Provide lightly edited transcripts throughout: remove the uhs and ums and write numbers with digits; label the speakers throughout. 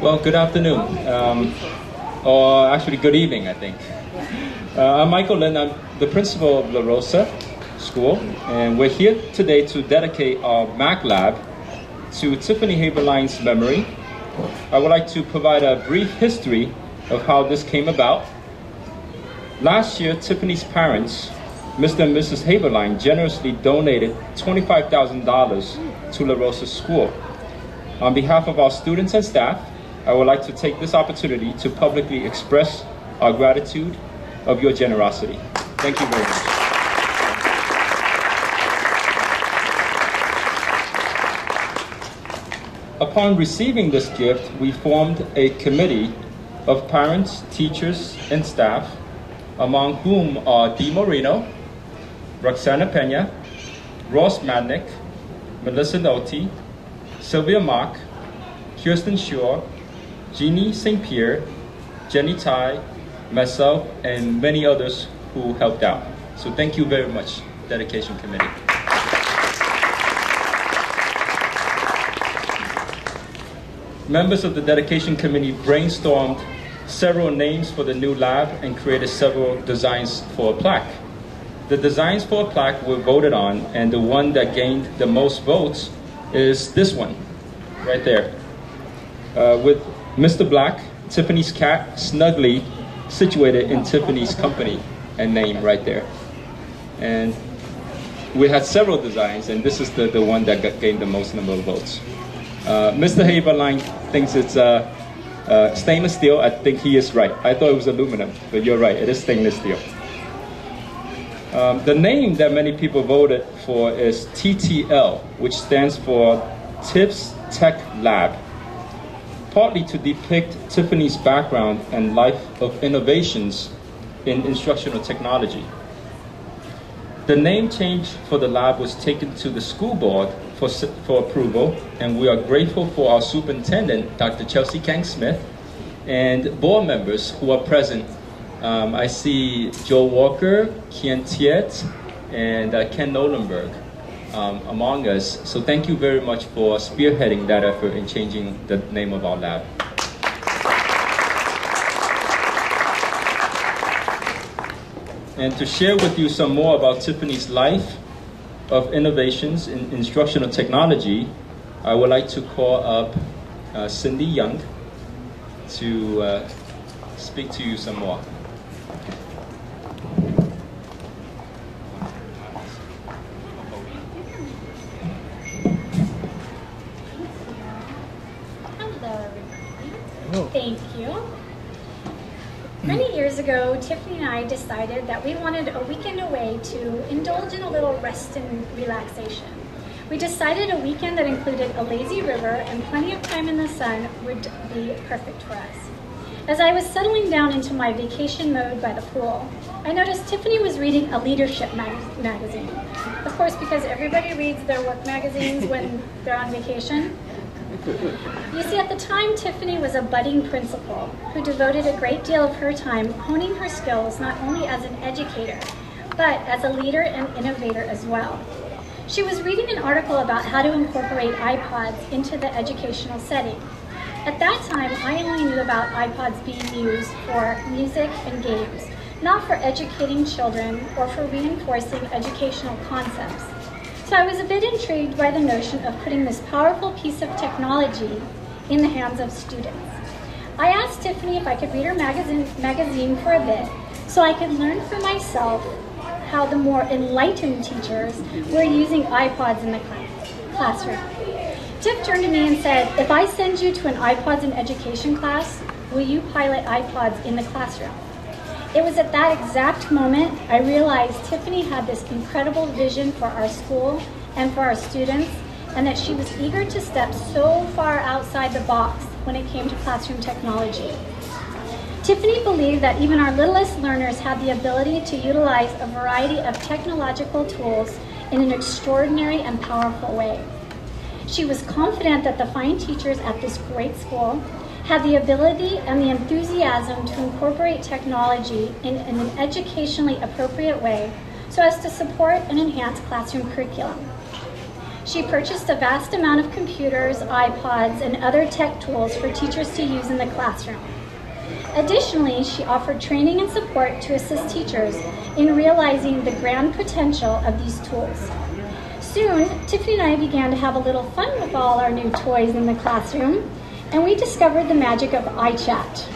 Speaker 1: Well, good afternoon, or actually good evening, I think. I'm Michael Lin. I'm the principal of La Rosa School, and we're here today to dedicate our Mac Lab to Tiffany Haberlein's memory. I would like to provide a brief history of how this came about. Last year, Tiffany's parents, Mr. and Mrs. Haberlein, generously donated $25,000 to La Rosa School. On behalf of our students and staff, I would like to take this opportunity to publicly express our gratitude of your generosity. Thank you very much. Upon receiving this gift, we formed a committee of parents, teachers, and staff, among whom are Dee Moreno, Roxana Pena, Ross Madnick, Melissa Notti, Sylvia Mock, Kirsten Shore, Jeannie St. Pierre, Jenny Tai, myself, and many others who helped out. So thank you very much, Dedication Committee. Members of the Dedication Committee brainstormed several names for the new lab and created several designs for a plaque. The designs for a plaque were voted on, and the one that gained the most votes is this one, right there. With Mr. Black, Tiffany's cat, snugly situated in Tiffany's company and name right there. And we had several designs, and this is the one that gained the most number of votes. Mr. Haberlein thinks it's stainless steel. I think he is right. I thought it was aluminum, but you're right, it is stainless steel. The name that many people voted for is TTL, which stands for Tips Tech Lab, partly to depict Tiffany's background and life of innovations in instructional technology. The name change for the lab was taken to the school board for approval, and we are grateful for our superintendent, Dr. Chelsea Kang-Smith, and board members who are present. I see Joe Walker, Kian Tiet, and Ken Nolenberg among us. So thank you very much for spearheading that effort in changing the name of our lab. And to share with you some more about Tiffany's life of innovations in instructional technology, I would like to call up Cindy Young to speak to you some more.
Speaker 2: Thank you. Many years ago, Tiffany and I decided that we wanted a weekend away to indulge in a little rest and relaxation. We decided a weekend that included a lazy river and plenty of time in the sun would be perfect for us. As I was settling down into my vacation mode by the pool, I noticed Tiffany was reading a leadership magazine. Of course, because everybody reads their work magazines when they're on vacation. You see, at the time, Tiffany was a budding principal who devoted a great deal of her time honing her skills not only as an educator, but as a leader and innovator as well. She was reading an article about how to incorporate iPods into the educational setting. At that time, I only knew about iPods being used for music and games, not for educating children or for reinforcing educational concepts. So I was a bit intrigued by the notion of putting this powerful piece of technology in the hands of students. I asked Tiffany if I could read her magazine for a bit so I could learn for myself how the more enlightened teachers were using iPods in the classroom. Tiff turned to me and said, "If I send you to an iPods in education class, will you pilot iPods in the classroom?" It was at that exact moment I realized Tiffany had this incredible vision for our school and for our students, and that she was eager to step so far outside the box when it came to classroom technology. Tiffany believed that even our littlest learners had the ability to utilize a variety of technological tools in an extraordinary and powerful way. She was confident that the fine teachers at this great school had the ability and the enthusiasm to incorporate technology in an educationally appropriate way so as to support and enhance classroom curriculum. She purchased a vast amount of computers, iPods, and other tech tools for teachers to use in the classroom. Additionally, she offered training and support to assist teachers in realizing the grand potential of these tools. Soon, Tiffany and I began to have a little fun with all our new toys in the classroom, and we discovered the magic of iChat.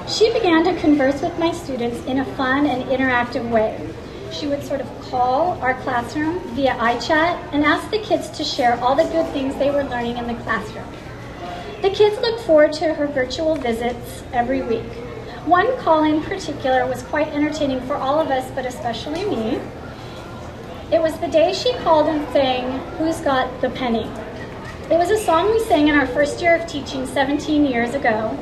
Speaker 2: She began to converse with my students in a fun and interactive way. She would sort of call our classroom via iChat and ask the kids to share all the good things they were learning in the classroom. The kids looked forward to her virtual visits every week. One call in particular was quite entertaining for all of us, but especially me. It was the day she called and sang, "Who's Got the Penny?" It was a song we sang in our first year of teaching 17 years ago.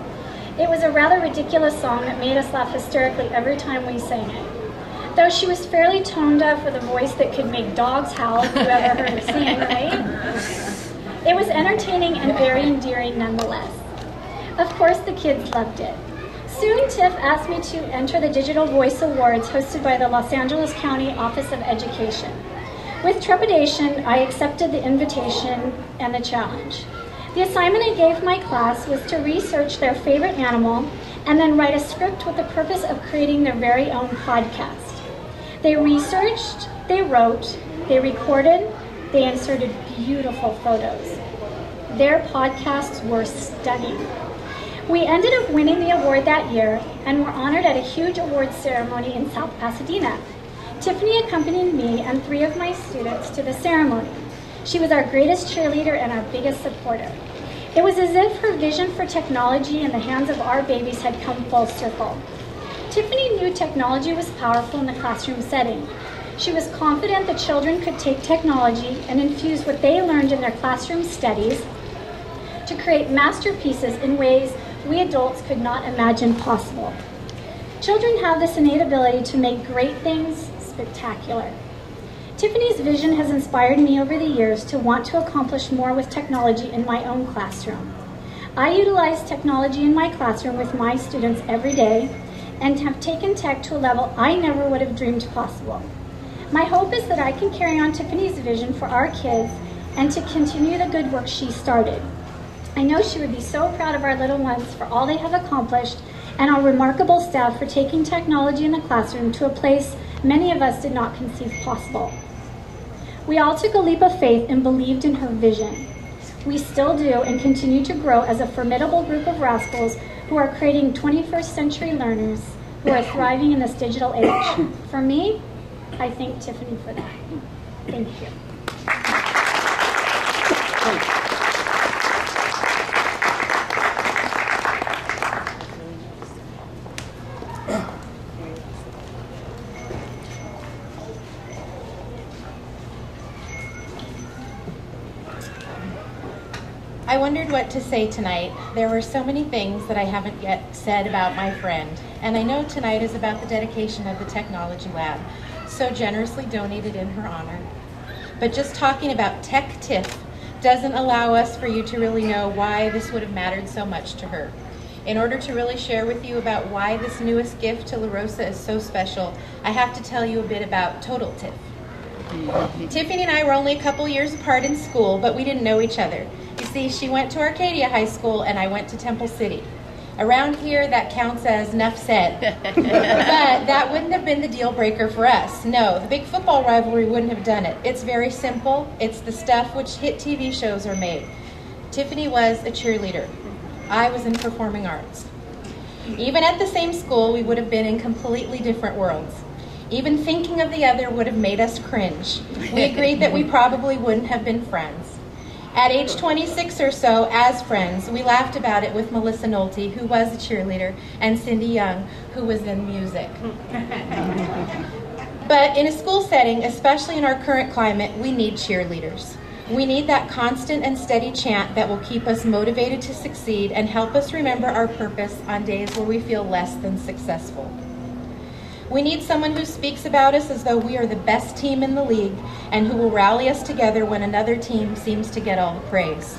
Speaker 2: It was a rather ridiculous song that made us laugh hysterically every time we sang it. Though she was fairly tone deaf with a voice that could make dogs howl, if you ever heard her sing, right? It was entertaining and very endearing nonetheless. Of course, the kids loved it. Soon, Tiff asked me to enter the Digital Voice Awards hosted by the Los Angeles County Office of Education. With trepidation, I accepted the invitation and the challenge. The assignment I gave my class was to research their favorite animal and then write a script with the purpose of creating their very own podcast. They researched, they wrote, they recorded, they inserted beautiful photos. Their podcasts were stunning. We ended up winning the award that year and were honored at a huge awards ceremony in South Pasadena. Tiffany accompanied me and 3 of my students to the ceremony. She was our greatest cheerleader and our biggest supporter. It was as if her vision for technology in the hands of our babies had come full circle. Tiffany knew technology was powerful in the classroom setting. She was confident that children could take technology and infuse what they learned in their classroom studies to create masterpieces in ways we adults could not imagine possible. Children have this innate ability to make great things spectacular. Tiffany's vision has inspired me over the years to want to accomplish more with technology in my own classroom. I utilize technology in my classroom with my students every day and have taken tech to a level I never would have dreamed possible. My hope is that I can carry on Tiffany's vision for our kids and to continue the good work she started. I know she would be so proud of our little ones for all they have accomplished and our remarkable staff for taking technology in the classroom to a place many of us did not conceive possible. We all took a leap of faith and believed in her vision. We still do and continue to grow as a formidable group of rascals who are creating 21st century learners who are thriving in this digital age. For me, I thank Tiffany for that. Thank you.
Speaker 3: I wondered what to say tonight. There were so many things that I haven't yet said about my friend, and I know tonight is about the dedication of the technology lab, so generously donated in her honor. But just talking about Tech Tiff doesn't allow us for you to really know why this would have mattered so much to her. In order to really share with you about why this newest gift to La Rosa is so special, I have to tell you a bit about Total Tiff. Tiffany and I were only a couple years apart in school, but we didn't know each other. You see, she went to Arcadia High School and I went to Temple City. Around here, that counts as enough said. But that wouldn't have been the deal breaker for us. No, the big football rivalry wouldn't have done it. It's very simple. It's the stuff which hit TV shows are made. Tiffany was a cheerleader. I was in performing arts. Even at the same school, we would have been in completely different worlds. Even thinking of the other would have made us cringe. We agreed that we probably wouldn't have been friends. At age 26 or so, as friends, we laughed about it with Melissa Nolte, who was a cheerleader, and Cindy Young, who was in music. But in a school setting, especially in our current climate, we need cheerleaders. We need that constant and steady chant that will keep us motivated to succeed and help us remember our purpose on days where we feel less than successful. We need someone who speaks about us as though we are the best team in the league and who will rally us together when another team seems to get all the praise.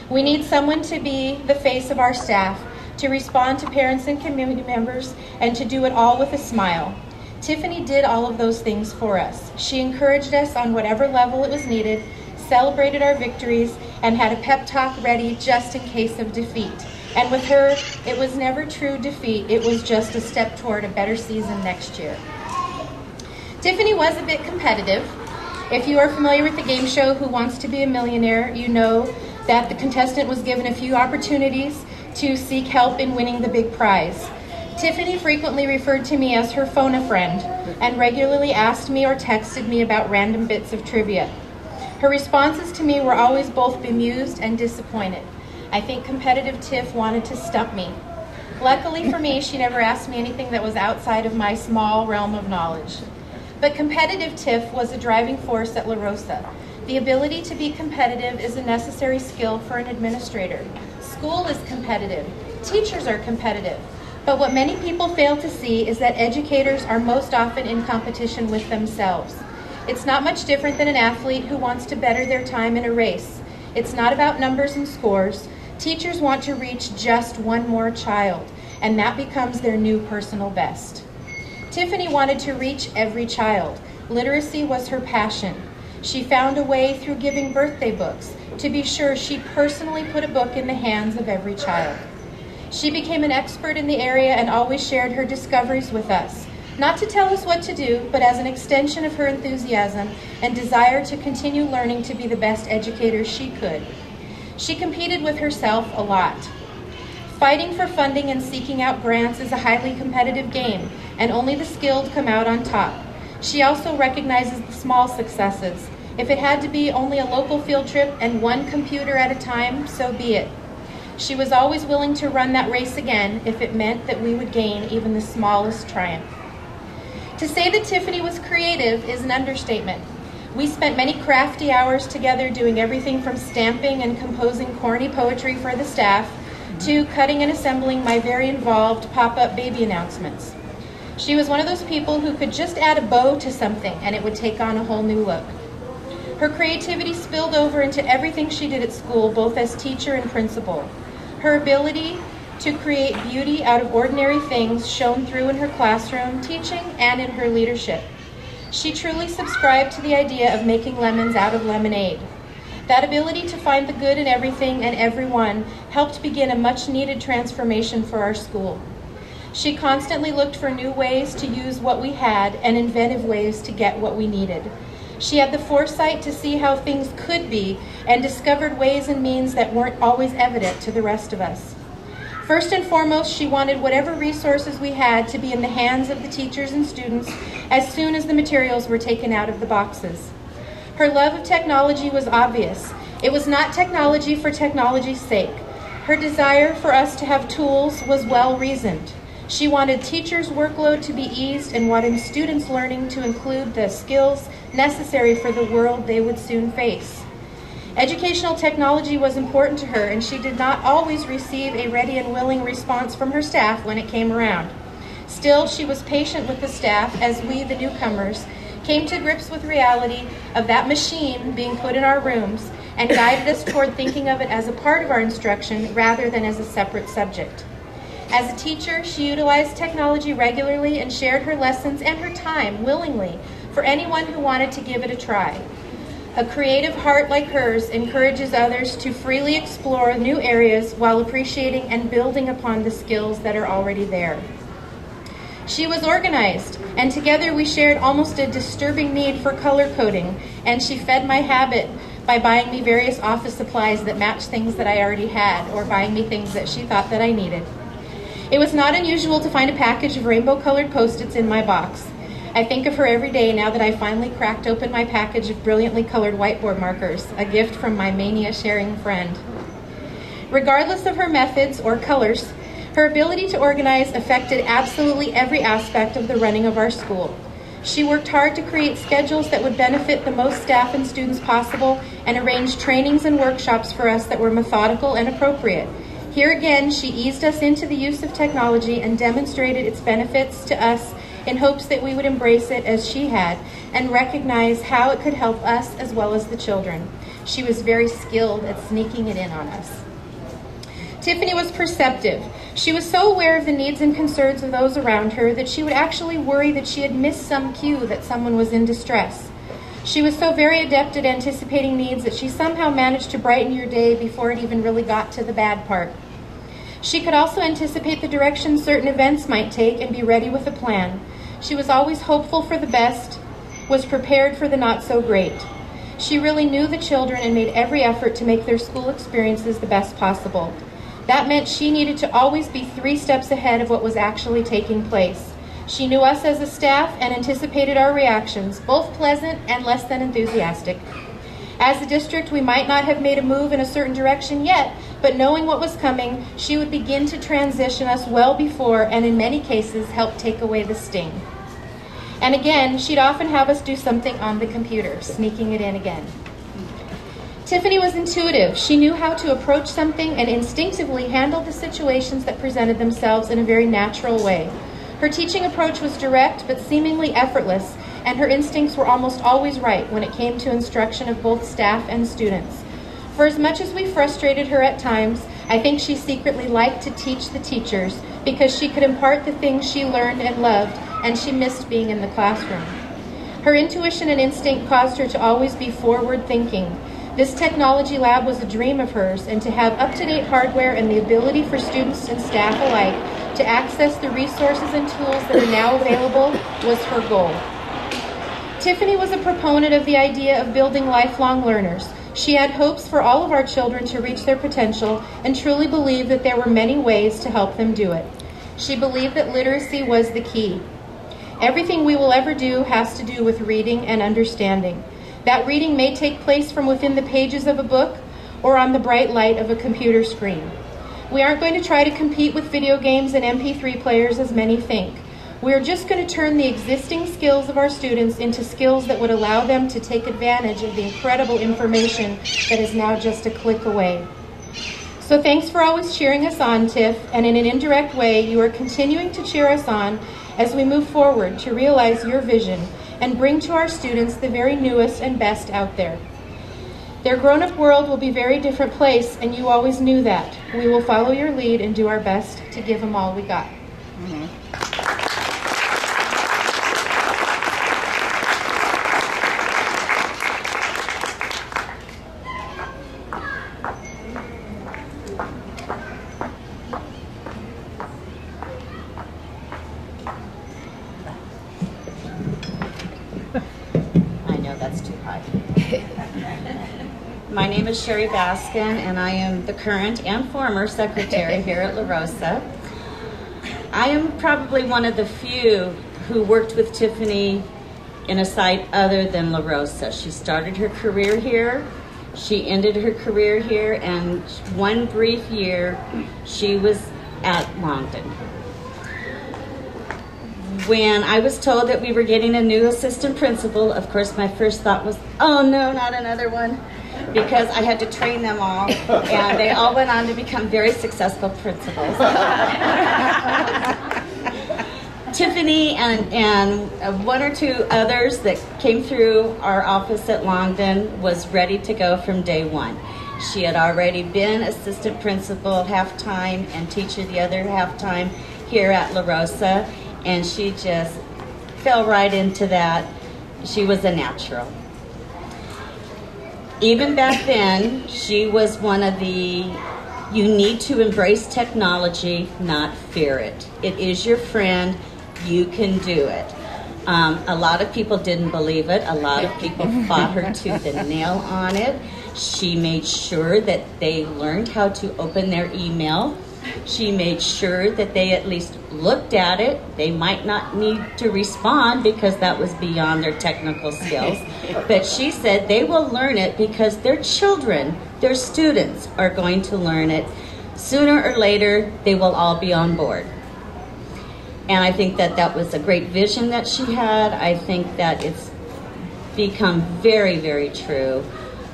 Speaker 3: We need someone to be the face of our staff, to respond to parents and community members, and to do it all with a smile. Tiffany did all of those things for us. She encouraged us on whatever level it was needed, celebrated our victories, and had a pep talk ready just in case of defeat. And with her, it was never true defeat. It was just a step toward a better season next year. Tiffany was a bit competitive. If you are familiar with the game show Who Wants to Be a Millionaire, you know that the contestant was given a few opportunities to seek help in winning the big prize. Tiffany frequently referred to me as her phone-a-friend and regularly asked me or texted me about random bits of trivia. Her responses to me were always both bemused and disappointed. I think competitive Tiff wanted to stump me. Luckily for me, she never asked me anything that was outside of my small realm of knowledge. But competitive Tiff was a driving force at La Rosa. The ability to be competitive is a necessary skill for an administrator. School is competitive. Teachers are competitive. But what many people fail to see is that educators are most often in competition with themselves. It's not much different than an athlete who wants to better their time in a race. It's not about numbers and scores. Teachers want to reach just one more child, and that becomes their new personal best. Tiffany wanted to reach every child. Literacy was her passion. She found a way through giving birthday books to be sure she personally put a book in the hands of every child. She became an expert in the area and always shared her discoveries with us, not to tell us what to do, but as an extension of her enthusiasm and desire to continue learning to be the best educator she could. She competed with herself a lot. Fighting for funding and seeking out grants is a highly competitive game, and only the skilled come out on top. She also recognizes the small successes. If it had to be only a local field trip and one computer at a time, so be it. She was always willing to run that race again if it meant that we would gain even the smallest triumph. To say that Tiffany was creative is an understatement. We spent many crafty hours together doing everything from stamping and composing corny poetry for the staff to cutting and assembling my very involved pop-up baby announcements. She was one of those people who could just add a bow to something and it would take on a whole new look. Her creativity spilled over into everything she did at school, both as teacher and principal. Her ability to create beauty out of ordinary things shone through in her classroom, teaching, and in her leadership. She truly subscribed to the idea of making lemons out of lemonade. That ability to find the good in everything and everyone helped begin a much-needed transformation for our school. She constantly looked for new ways to use what we had and inventive ways to get what we needed. She had the foresight to see how things could be and discovered ways and means that weren't always evident to the rest of us. First and foremost, she wanted whatever resources we had to be in the hands of the teachers and students as soon as the materials were taken out of the boxes. Her love of technology was obvious. It was not technology for technology's sake. Her desire for us to have tools was well-reasoned. She wanted teachers' workload to be eased and wanted students' learning to include the skills necessary for the world they would soon face. Educational technology was important to her, and she did not always receive a ready and willing response from her staff when it came around. Still, she was patient with the staff as we, the newcomers, came to grips with reality of that machine being put in our rooms and guided us toward thinking of it as a part of our instruction rather than as a separate subject. As a teacher, she utilized technology regularly and shared her lessons and her time willingly for anyone who wanted to give it a try. A creative heart like hers encourages others to freely explore new areas while appreciating and building upon the skills that are already there. She was organized, and together we shared almost a disturbing need for color coding, and she fed my habit by buying me various office supplies that matched things that I already had, or buying me things that she thought that I needed. It was not unusual to find a package of rainbow-colored Post-its in my box. I think of her every day now that I finally cracked open my package of brilliantly colored whiteboard markers, a gift from my mania-sharing friend. Regardless of her methods or colors, her ability to organize affected absolutely every aspect of the running of our school. She worked hard to create schedules that would benefit the most staff and students possible and arranged trainings and workshops for us that were methodical and appropriate. Here again, she eased us into the use of technology and demonstrated its benefits to us in hopes that we would embrace it as she had and recognize how it could help us as well as the children. She was very skilled at sneaking it in on us. Tiffany was perceptive. She was so aware of the needs and concerns of those around her that she would actually worry that she had missed some cue that someone was in distress. She was so very adept at anticipating needs that she somehow managed to brighten your day before it even really got to the bad part. She could also anticipate the direction certain events might take and be ready with a plan. She was always hopeful for the best, was prepared for the not so great. She really knew the children and made every effort to make their school experiences the best possible. That meant she needed to always be 3 steps ahead of what was actually taking place. She knew us as a staff and anticipated our reactions, both pleasant and less than enthusiastic. As a district, we might not have made a move in a certain direction yet, but knowing what was coming, she would begin to transition us well before, and in many cases, help take away the sting. And again, she'd often have us do something on the computer, sneaking it in again. Tiffany was intuitive. She knew how to approach something and instinctively handled the situations that presented themselves in a very natural way. Her teaching approach was direct but seemingly effortless, and her instincts were almost always right when it came to instruction of both staff and students. For as much as we frustrated her at times, I think she secretly liked to teach the teachers because she could impart the things she learned and loved, and she missed being in the classroom. Her intuition and instinct caused her to always be forward-thinking. This technology lab was a dream of hers, and to have up-to-date hardware and the ability for students and staff alike to access the resources and tools that are now available was her goal. Tiffany was a proponent of the idea of building lifelong learners. She had hopes for all of our children to reach their potential and truly believed that there were many ways to help them do it. She believed that literacy was the key. Everything we will ever do has to do with reading and understanding. That reading may take place from within the pages of a book or on the bright light of a computer screen. We aren't going to try to compete with video games and MP3 players as many think. We are just going to turn the existing skills of our students into skills that would allow them to take advantage of the incredible information that is now just a click away. So thanks for always cheering us on, Tiff, and in an indirect way, you are continuing to cheer us on as we move forward to realize your vision and bring to our students the very newest and best out there. Their grown-up world will be a very different place, and you always knew that. We will follow your lead and do our best to give them all we got.
Speaker 4: My name is Sherry Baskin, and I am the current and former secretary here at La Rosa. I am probably one of the few who worked with Tiffany in a site other than La Rosa. She started her career here, she ended her career here, and one brief year she was at Longden. When I was told that we were getting a new assistant principal, of course my first thought was, oh no, not another one, because I had to train them all, and they all went on to become very successful principals. Tiffany and one or two others that came through our office at Longden was ready to go from day one. She had already been assistant principal half-time and teacher the other half-time here at La Rosa, and she just fell right into that. She was a natural. Even back then, she was one of the, you need to embrace technology, not fear it. It is your friend, you can do it. A lot of people didn't believe it. A lot of people fought her tooth and nail on it. She made sure that they learned how to open their email. She made sure that they at least looked at it. They might not need to respond because that was beyond their technical skills. But she said they will learn it because their children, their students, are going to learn it. Sooner or later, they will all be on board. And I think that that was a great vision that she had. I think that it's become very, very true.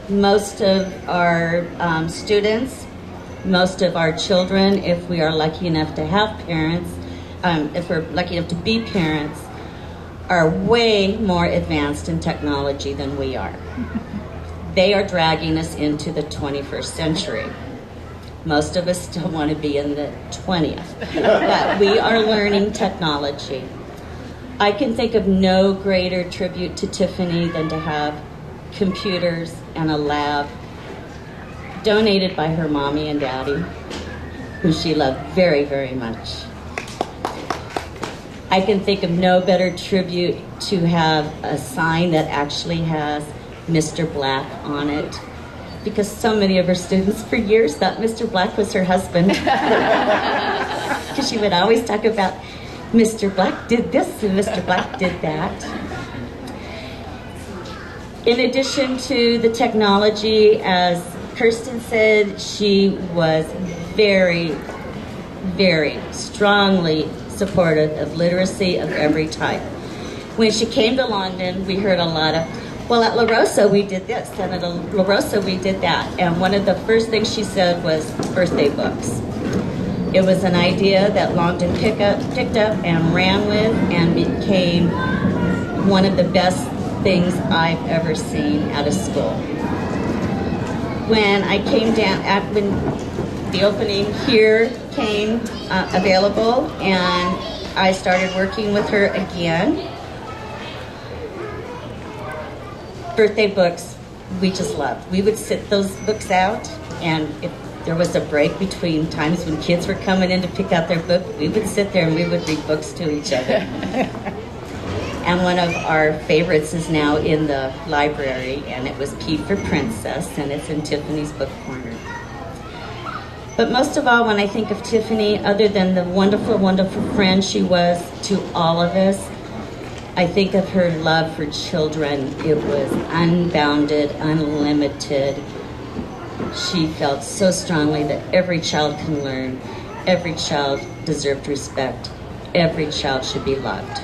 Speaker 4: Most of our students, most of our children, if we are lucky enough to have parents, if we're lucky enough to be parents, are way more advanced in technology than we are. They are dragging us into the 21st century. Most of us still want to be in the 20th, but we are learning technology. I can think of no greater tribute to Tiffany than to have computers and a lab donated by her mommy and daddy, who she loved very, very much. I can think of no better tribute to have a sign that actually has Mr. Black on it, because so many of her students for years thought Mr. Black was her husband. Because she would always talk about Mr. Black did this and Mr. Black did that. In addition to the technology, as Kirsten said, she was very, very strongly supportive of literacy of every type. When she came to London, we heard a lot of, well, at La Rosa we did this, and at La Rosa we did that. And one of the first things she said was birthday books. It was an idea that Longden picked up and ran with, and became one of the best things I've ever seen at a school. When I came down, when the opening here came available, and I started working with her again, birthday books, we just loved. We would sit those books out, and if there was a break between times when kids were coming in to pick out their book, we would sit there and we would read books to each other. And one of our favorites is now in the library, and it was P for Princess, and it's in Tiffany's book corner. But most of all, when I think of Tiffany, other than the wonderful, wonderful friend she was to all of us, I think of her love for children. It was unbounded, unlimited. She felt so strongly that every child can learn, every child deserved respect, every child should be loved.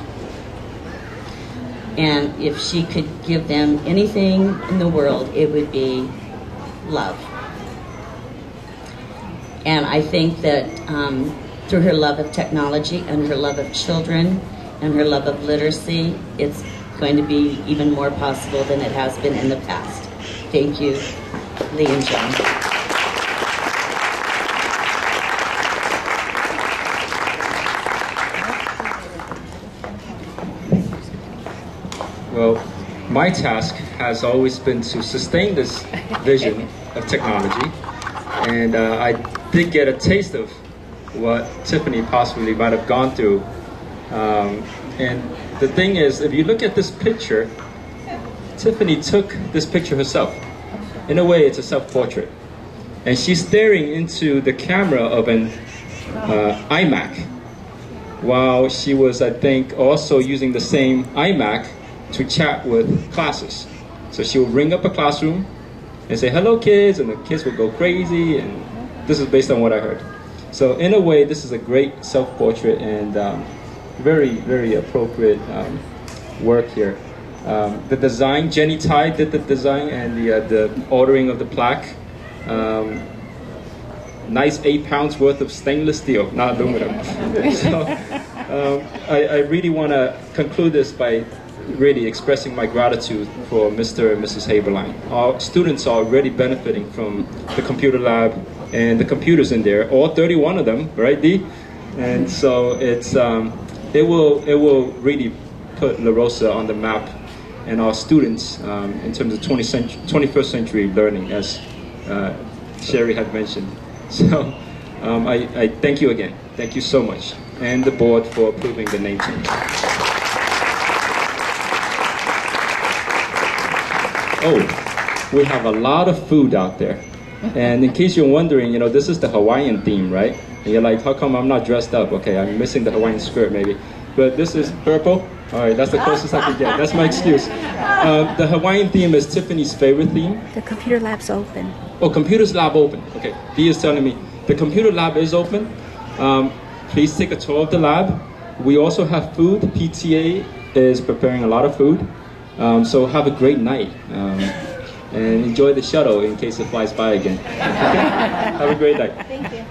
Speaker 4: And if she could give them anything in the world, it would be love. And I think that through her love of technology and her love of children and her love of literacy, it's going to be even more possible than it has been in the past. Thank you, Lee and John.
Speaker 1: Well, my task has always been to sustain this vision of technology, and I did get a taste of what Tiffany possibly might have gone through. And the thing is, if you look at this picture, Tiffany took this picture herself. In a way, it's a self-portrait. And she's staring into the camera of an iMac, while she was, I think, also using the same iMac to chat with classes. So she would ring up a classroom and say, "Hello kids," and the kids would go crazy, and this is based on what I heard. So in a way, this is a great self-portrait, and very, very appropriate work here. The design, Jenny Tai did the design and the ordering of the plaque. Nice 8 pounds worth of stainless steel, not aluminum. So I really want to conclude this by really expressing my gratitude for Mr. and Mrs. Haberlein. Our students are already benefiting from the computer lab and the computers in there, all 31 of them, right, Dee? And so it's it will really put La Rosa on the map, and our students in terms of 21st century learning, as Sherry had mentioned. So I thank you again. Thank you so much, and the board for approving the name change. Oh, we have a lot of food out there. And in case you're wondering, you know, this is the Hawaiian theme, right? And you're like, how come I'm not dressed up? Okay, I'm missing the Hawaiian skirt maybe. But this is purple. All right, that's the closest I can get. That's my excuse. The Hawaiian theme is Tiffany's favorite theme.
Speaker 5: The computer lab's open.
Speaker 1: Oh, computer's lab open. Okay, Dee is telling me the computer lab is open. Please take a tour of the lab. We also have food. PTA is preparing a lot of food. So have a great night. And enjoy the shuttle in case it flies by again. Okay? Have a great night.
Speaker 3: Thank you.